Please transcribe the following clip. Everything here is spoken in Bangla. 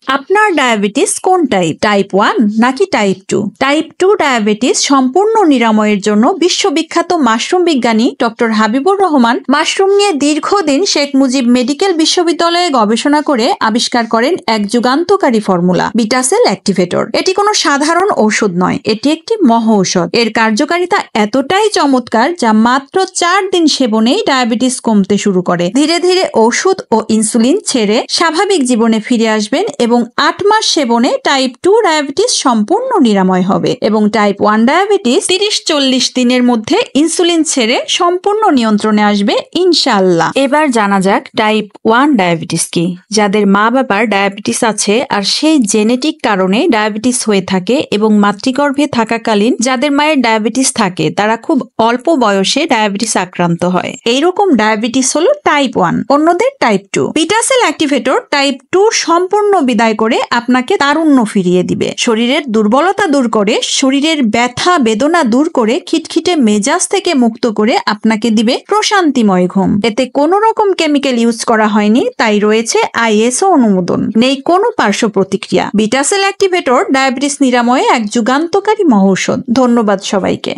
আপনার ডায়াবেটিস কোন টাইপ? টাইপ 1 নাকি টাইপ 2? টাইপ 2 ডায়াবেটিস সম্পূর্ণ নিরাময়ের জন্য বিশ্ববিখ্যাত মাশরুম বিজ্ঞানী ডক্টর হাবিবুর রহমান মাশরুম নিয়ে দীর্ঘদিন শেখ মুজিব মেডিকেল বিশ্ববিদ্যালয়ে গবেষণা করে আবিষ্কার করেন এক যুগান্তকারী ফর্মুলা, বিটাসেল অ্যাক্টিভেটর। এটি কোনো সাধারণ ঔষধ নয়, এটি একটি মহৌষধ। এর কার্যকারিতা এতটাই চমৎকার যা মাত্র 4 দিন সেবনেই ডায়াবেটিস কমতে শুরু করে। ধীরে ধীরে ওষুধ ও ইনসুলিন ছেড়ে স্বাভাবিক জীবনে ফিরে আসবেন এবং 8 মাস সেবনে টাইপ 2 ডায়াবেটিস সম্পূর্ণ নিরাময় হবে এবং টাইপ 1 ডায়াবেটিস 30-40 দিনের মধ্যে ইনসুলিন ছেড়ে সম্পূর্ণ নিয়ন্ত্রণে আসবে ইনশাআল্লাহ। এবার জানা যাক টাইপ 1 ডায়াবেটিস কি। যাদের মা বাবার ডায়াবেটিস আছে আর সেই জেনেটিক কারণে ডায়াবেটিস হয়ে থাকে এবং মাতৃগর্ভে থাকাকালীন যাদের মায়ের ডায়াবেটিস থাকে তারা খুব অল্প বয়সে ডায়াবেটিস আক্রান্ত হয়। এইরকম ডায়াবেটিস হলো টাইপ 1, অন্যদের টাইপ 2। বিটাসেল অ্যাক্টিভেটর টাইপ 2 সম্পূর্ণ বিদায় করে আপনাকে তারুণ্য ফিরিয়ে দিবে, শরীরের দুর্বলতা দূর করে, শরীরের ব্যথা বেদনা দূর করে, খিটখিটে মেজাজ থেকে মুক্ত করে আপনাকে দিবে প্রশান্তিময় ঘুম। এতে কোনো রকম কেমিক্যাল ইউজ করা হয়নি, তাই রয়েছে আইএসও অনুমোদন, নেই কোনো পার্শ্ব প্রতিক্রিয়া। বিটাসেল অ্যাক্টিভেটর ডায়াবেটিস নিরাময়ে এক যুগান্তকারী মহৌষধ। ধন্যবাদ সবাইকে।